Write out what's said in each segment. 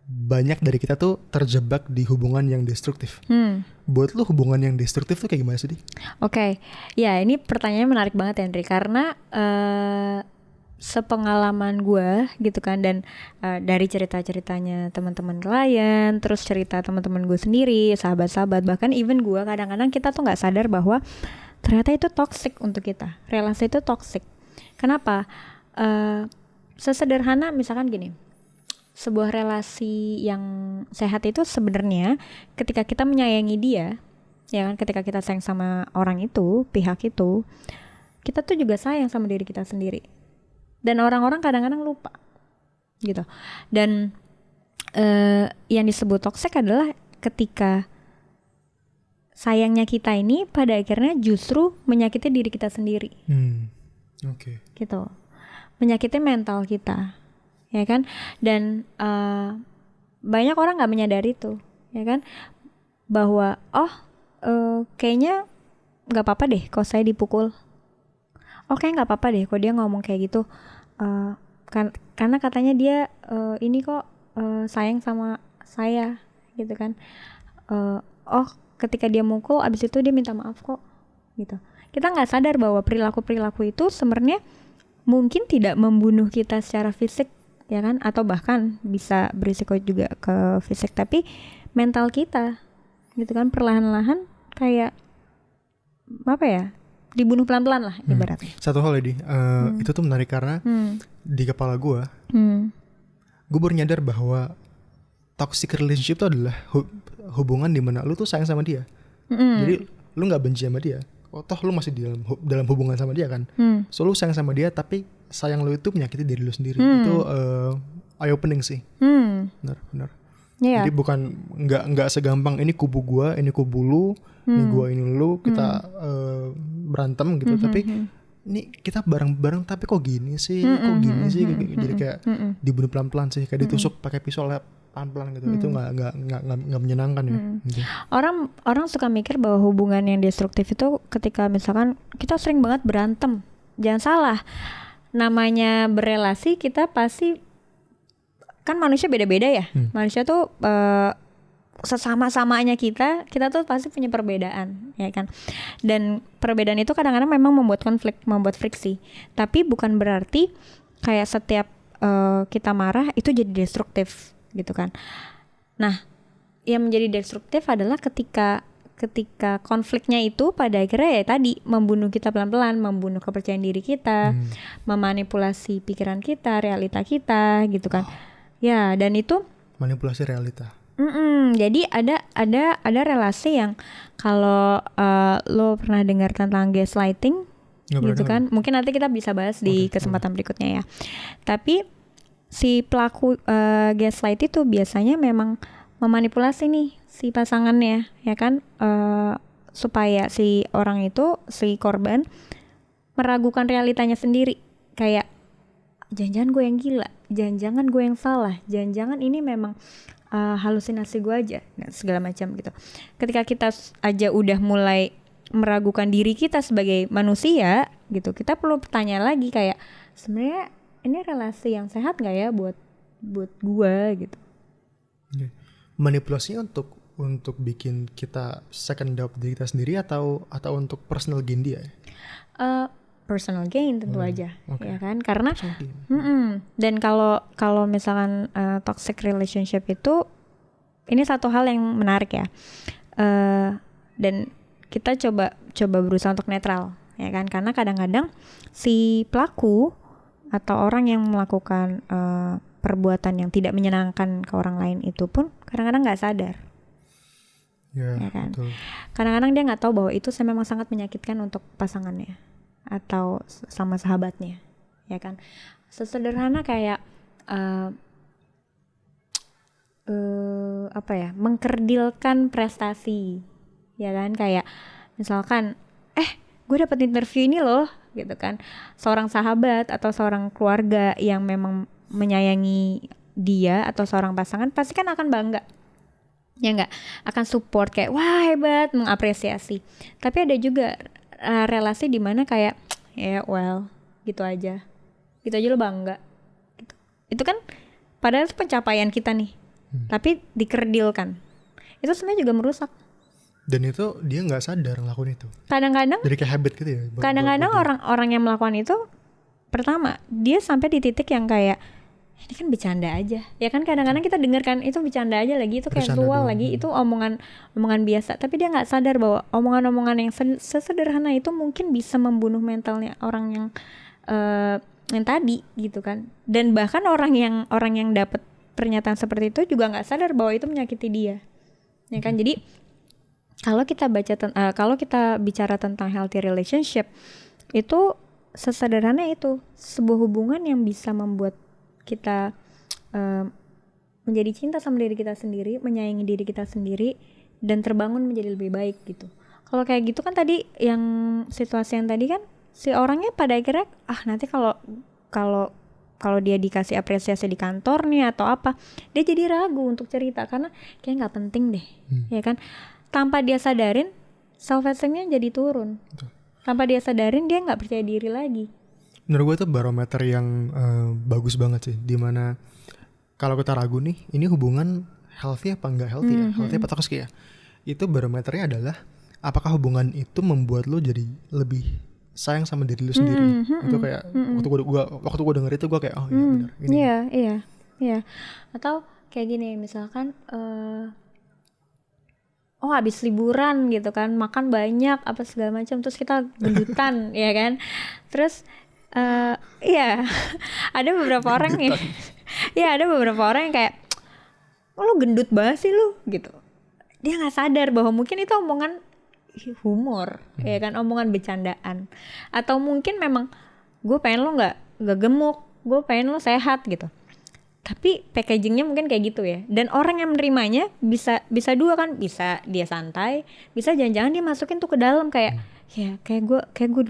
banyak dari kita tuh terjebak di hubungan yang destruktif. Buat lu hubungan yang destruktif tuh kayak gimana sih, Di? Oke. Ya ini pertanyaannya menarik banget Henry, karena sepengalaman gue gitu kan, dan dari cerita-ceritanya teman-teman klien, terus cerita teman-teman gue sendiri, sahabat-sahabat, bahkan even gue, kadang-kadang kita tuh nggak sadar bahwa ternyata itu toxic untuk kita. Relasi itu toxic. Kenapa? Sesederhana misalkan gini, sebuah relasi yang sehat itu sebenarnya ketika kita menyayangi dia, ya kan, ketika kita sayang sama orang itu, pihak itu, kita tuh juga sayang sama diri kita sendiri. Dan orang-orang kadang-kadang lupa gitu. Dan yang disebut toxic adalah ketika sayangnya kita ini pada akhirnya justru menyakiti diri kita sendiri. Oke. Gitu. Menyakiti mental kita. Ya kan? Dan banyak orang nggak menyadari itu, ya kan, bahwa kayaknya nggak apa-apa deh kalau saya dipukul, kayak nggak apa-apa deh kalau dia ngomong kayak gitu, karena katanya dia ini kok sayang sama saya gitu kan, ketika dia mukul abis itu dia minta maaf kok gitu. Kita nggak sadar bahwa perilaku itu sebenarnya mungkin tidak membunuh kita secara fisik, ya kan, atau bahkan bisa berisiko juga ke fisik, tapi mental kita gitu kan, perlahan-lahan kayak apa ya, dibunuh pelan-pelan lah ibaratnya. Satu hal Di, itu tuh menarik karena di kepala gue baru nyadar bahwa toxic relationship itu adalah hubungan di mana lu tuh sayang sama dia. Jadi lu nggak benci sama dia, toh lu masih di dalam hubungan sama dia kan. So lu sayang sama dia, tapi sayang lu itu menyakiti diri lu sendiri. Itu eye opening sih. Benar. Yeah. Jadi bukan nggak segampang ini kubu gua, ini kubu lu, ini gua, ini lu, kita berantem gitu. Tapi ini kita bareng-bareng, tapi kok gini sih, jadi kayak dibunuh pelan-pelan sih, kayak ditusuk pakai pisau pelan-pelan gitu. Itu nggak menyenangkan ya. Gitu. Orang suka mikir bahwa hubungan yang destruktif itu ketika misalkan kita sering banget berantem. Jangan salah, namanya berelasi kita pasti, kan manusia beda-beda ya. Manusia tuh sesama-samanya kita tuh pasti punya perbedaan, ya kan. Dan perbedaan itu kadang-kadang memang membuat konflik, membuat friksi. Tapi bukan berarti kayak setiap kita marah itu jadi destruktif gitu kan. Nah, yang menjadi destruktif adalah ketika konfliknya itu pada akhirnya ya tadi membunuh kita pelan-pelan, membunuh kepercayaan diri kita, memanipulasi pikiran kita, realita kita gitu kan. Ya, dan itu manipulasi realita. Jadi ada relasi yang kalau lo pernah dengar tentang gaslighting gitu kan, mungkin nanti kita bisa bahas di kesempatan berikutnya ya. Tapi si pelaku gaslight itu biasanya memang memanipulasi nih si pasangannya, ya kan, supaya si orang itu, si korban, meragukan realitanya sendiri. Kayak jangan-jangan gue yang gila, jangan-jangan gue yang salah, jangan-jangan ini memang halusinasi gue aja, segala macam gitu. Ketika kita aja udah mulai meragukan diri kita sebagai manusia gitu, kita perlu bertanya lagi kayak sebenarnya ini relasi yang sehat nggak ya buat gue gitu. Manipulasinya untuk bikin kita second doubt diri kita sendiri atau untuk personal gain dia? Personal gain tentu aja, ya kan, karena dan kalau misalkan toxic relationship itu, ini satu hal yang menarik ya, dan kita coba berusaha untuk netral, ya kan, karena kadang-kadang si pelaku atau orang yang melakukan perbuatan yang tidak menyenangkan ke orang lain itu pun kadang-kadang nggak sadar. Ya kan? Betul. Kadang-kadang dia nggak tahu bahwa itu memang sangat menyakitkan untuk pasangannya atau sama sahabatnya, ya kan. Sesederhana kayak mengkerdilkan prestasi, ya kan, kayak misalkan gue dapet interview ini loh gitu kan. Seorang sahabat atau seorang keluarga yang memang menyayangi dia atau seorang pasangan pasti kan akan bangga, ya enggak, akan support kayak wah hebat, mengapresiasi. Tapi ada juga relasi di mana kayak gitu aja lo bangga gitu. Itu kan padahal itu pencapaian kita nih, tapi dikerdilkan. Itu sebenarnya juga merusak. Dan itu dia nggak sadar ngelakuin itu. Kadang-kadang jadi kayak habit gitu ya. Kadang-kadang orang-orang yang melakukan itu, pertama dia sampai di titik yang kayak ini kan bercanda aja. Ya kan kadang-kadang kita dengar kan itu bercanda aja lagi, itu casual lagi, itu omongan biasa. Tapi dia nggak sadar bahwa omongan-omongan yang sesederhana itu mungkin bisa membunuh mentalnya orang yang tadi gitu kan. Dan bahkan orang yang dapat pernyataan seperti itu juga nggak sadar bahwa itu menyakiti dia. Ya kan, jadi kalau kita bicara tentang healthy relationship, itu sesederhana itu sebuah hubungan yang bisa membuat kita menjadi cinta sama diri kita sendiri, menyayangi diri kita sendiri, dan terbangun menjadi lebih baik gitu. Kalau kayak gitu kan tadi yang situasi yang tadi kan si orangnya pada akhirnya nanti kalau dia dikasih apresiasi di kantor nih atau apa, dia jadi ragu untuk cerita karena kayak nggak penting deh, ya kan? Tanpa dia sadarin, self-esteemnya jadi turun. Betul. Tanpa dia sadarin, dia nggak percaya diri lagi. Menurut gue itu barometer yang bagus banget sih. Dimana kalau kita ragu nih, ini hubungan healthy apa nggak healthy ya? Healthy apa toxic ya? Itu barometernya adalah apakah hubungan itu membuat lo jadi lebih sayang sama diri lo sendiri. Itu kayak waktu gue denger itu gue kayak iya benar. Iya. Atau kayak gini misalkan. Habis liburan gitu kan, makan banyak apa segala macam, terus kita gendutan ya kan, terus ada beberapa orang yang kayak lu gendut banget sih lu gitu. Dia nggak sadar bahwa mungkin itu omongan humor ya kan, omongan bercandaan, atau mungkin memang gue pengen lo nggak gemuk, gue pengen lo sehat gitu. Tapi packagingnya mungkin kayak gitu ya. Dan orang yang menerimanya bisa dua kan, bisa dia santai, bisa jangan-jangan dia masukin tuh ke dalam kayak kayak gue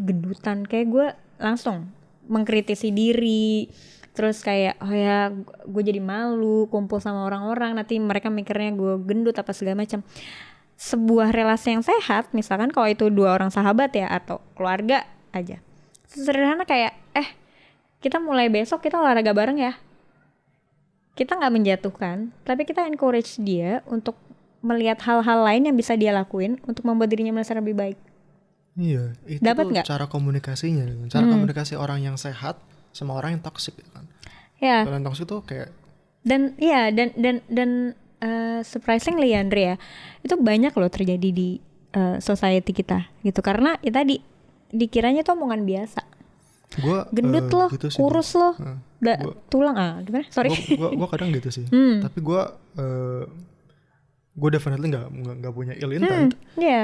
gendutan, kayak gue langsung mengkritisi diri. Terus kayak gue jadi malu kumpul sama orang-orang, nanti mereka mikirnya gue gendut apa segala macam. Sebuah relasi yang sehat, misalkan kalau itu dua orang sahabat ya atau keluarga aja, sederhana kayak kita mulai besok kita olahraga bareng ya. Kita nggak menjatuhkan, tapi kita encourage dia untuk melihat hal-hal lain yang bisa dia lakuin untuk membuat dirinya merasa lebih baik. Iya, itu dapat tuh gak? Cara komunikasinya, komunikasi orang yang sehat sama orang yang toksik kan. Ya. Kalau yang toksik tuh kayak dan surprisingly Andre ya, itu banyak loh terjadi di society kita gitu, karena ya tadi dikiranya tuh omongan biasa. Gendut loh, gitu kurus loh, tulang gimana? Sorry. Gue kadang gitu sih. Tapi gue definitely nggak punya ill intent.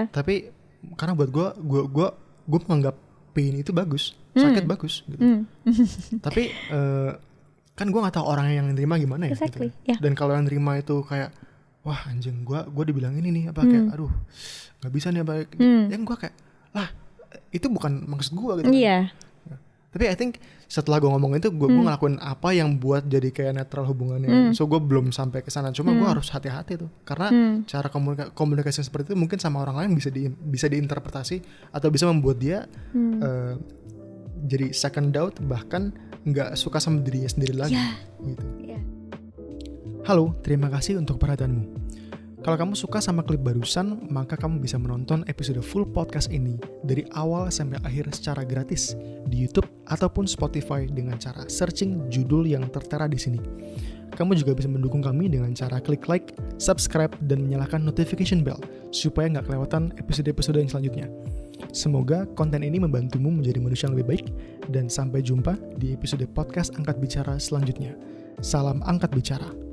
Tapi karena buat gue menganggap pain itu bagus, sakit bagus. Gitu. Tapi kan gue nggak tahu orang yang nerima gimana ya. Exactly. Gitu. Yeah. Dan kalau yang nerima itu kayak wah anjing gue dibilang ini nih apa kayak aduh nggak bisa nih apa. Yang gue kayak lah itu bukan maksud gue gitu. Iya. Kan. Tapi I think setelah gue ngomong itu gue ngelakuin apa yang buat jadi kayak netral hubungannya. So gue belum sampai ke sana. Cuma gue harus hati-hati tuh. Karena cara komunikasi seperti itu mungkin sama orang lain bisa diinterpretasi atau bisa membuat dia jadi second doubt, bahkan nggak suka sama dirinya sendiri lagi. Gitu. Halo, terima kasih untuk perhatianmu. Kalau kamu suka sama klip barusan, maka kamu bisa menonton episode full podcast ini dari awal sampai akhir secara gratis di YouTube ataupun Spotify dengan cara searching judul yang tertera di sini. Kamu juga bisa mendukung kami dengan cara klik like, subscribe, dan menyalakan notification bell supaya nggak kelewatan episode-episode yang selanjutnya. Semoga konten ini membantumu menjadi manusia yang lebih baik, dan sampai jumpa di episode podcast Angkat Bicara selanjutnya. Salam Angkat Bicara.